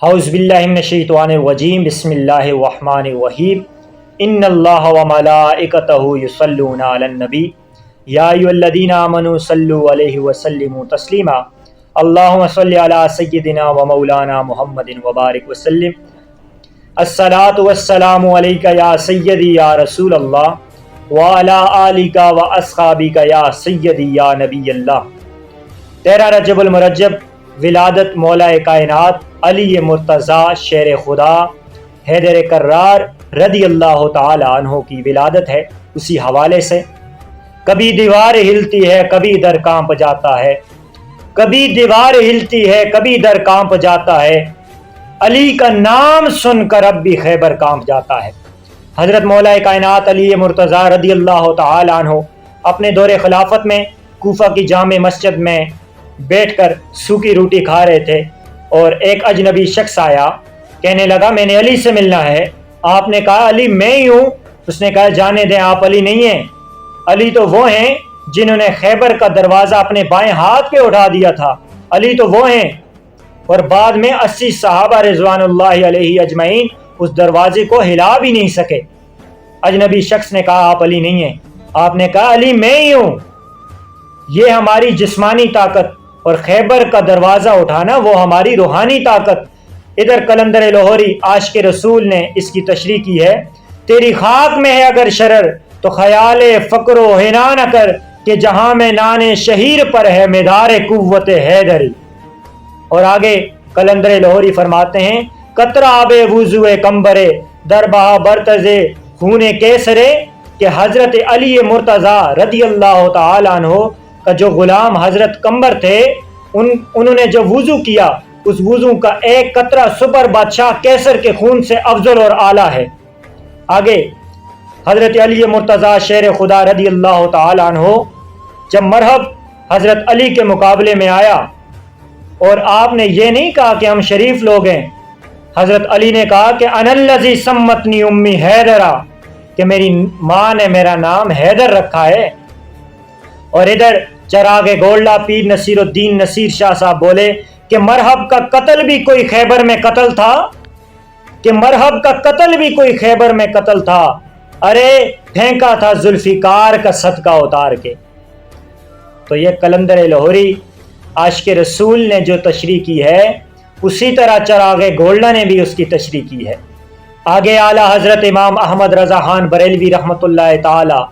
اعوذ باللہ من الشیطان الرجیم بسم اللہ الرحمن الرحیم ان اللہ وملائکتہ یصلون علی النبی یا ایھا الذین آمنوا صلوا علیہ وسلموا تسلیما اللہم صل علی سیدنا و مولانا محمد وبارک وسلم الصلاۃ والسلام علیک یا سیدی یا رسول اللہ وعلی آلک و اصحابک یا سیدی یا نبی اللہ۔ 13 رجب المرجب ولادت مولا کائنات علی مرتضیٰ شیر خدا حیدر کرار رضی اللہ تعالی عنہ کی ولادت ہے۔ اسی حوالے سے کبھی دیوار ہلتی ہے کبھی در کانپ جاتا ہے، کبھی دیوار ہلتی ہے کبھی در کانپ جاتا ہے، علی کا نام سن کر اب بھی خیبر کانپ جاتا ہے۔ حضرت مولا کائنات علی مرتضیٰ رضی اللہ تعالی عنہ اپنے دور خلافت میں کوفہ کی جامع مسجد میں بیٹھ کر سوکھی روٹی کھا رہے تھے اور ایک اجنبی شخص آیا، کہنے لگا میں نے علی سے ملنا ہے۔ آپ نے کہا علی میں ہی ہوں۔ اس نے کہا جانے دیں، آپ علی نہیں ہیں، علی تو وہ ہیں جنہوں نے خیبر کا دروازہ اپنے بائیں ہاتھ پہ اٹھا دیا تھا، علی تو وہ ہیں۔ اور بعد میں 80 صحابہ رضوان اللہ علیہ اجمعین اس دروازے کو ہلا بھی نہیں سکے۔ اجنبی شخص نے کہا آپ علی نہیں ہیں۔ آپ نے کہا علی میں ہی ہوں۔ یہ ہماری جسمانی طاقت اور خیبر کا دروازہ اٹھانا وہ ہماری روحانی طاقت۔ ادھر قلندر لاہوری عاشق رسول نے اس کی تشریح کی ہے، تیری خاک میں ہے اگر شرر تو خیال فقر و حنا نہ کر کہ جہاں میں نان شہیر پر ہے مدار قوت حیدری۔ اور آگے قلندر لاہوری فرماتے ہیں قطرہ آب وضو کمبرے در بہا برتزے خون کیسرے، کہ حضرت علی مرتضیٰ رضی اللہ تعالی عنہ کا جو غلام حضرت کمبر تھے، انہوں نے جو وضو کیا اس وضو کا ایک قطرہ سپر بادشاہ کیسر کے خون سے افضل اور اعلیٰ ہے۔ آگے حضرت علی مرتضیٰ شیر خدا رضی اللہ تعالی عنہ جب مرحب حضرت علی کے مقابلے میں آیا اور آپ نے یہ نہیں کہا کہ ہم شریف لوگ ہیں، حضرت علی نے کہا کہ انا الذی سمتنی امی حیدرا، کہ میری ماں نے میرا نام حیدر رکھا ہے۔ اور ادھر چراغ گولڈا پیر نصیر الدین نصیر شاہ صاحب بولے کہ مرحب کا قتل بھی کوئی خیبر میں قتل تھا، کہ مرحب کا قتل بھی کوئی خیبر میں قتل تھا، ارے پھینکا تھا ذوالفقار کا صدقہ اتار کے۔ تو یہ قلندر لاہوری عاشق رسول نے جو تشریح کی ہے اسی طرح چراغ گولڈا نے بھی اس کی تشریح کی ہے۔ آگے اعلیٰ حضرت امام احمد رضا خان بریلوی رحمۃ اللہ تعالی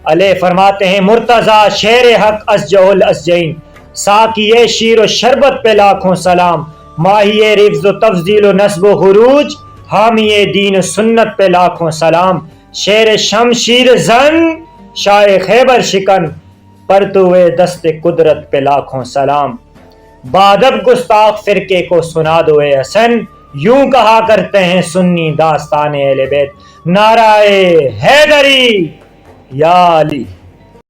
علیہ فرماتے ہیں مرتضیٰ شیر حق اسجع الاسجعین، ساقی شیر و شربت پہ لاکھوں سلام، ماہی رفظ و تفضیل و نصب و خروج، حامی دین و سنت پہ لاکھوں سلام، شیر شمشیر زن شاہ خیبر شکن، پرتوے دست قدرت پہ لاکھوں سلام، بادب گستاخ فرقے کو سنا دو اے حسن، یوں کہا کرتے ہیں سنی داستان اہل بیت، نعرہ حیدری یا علی۔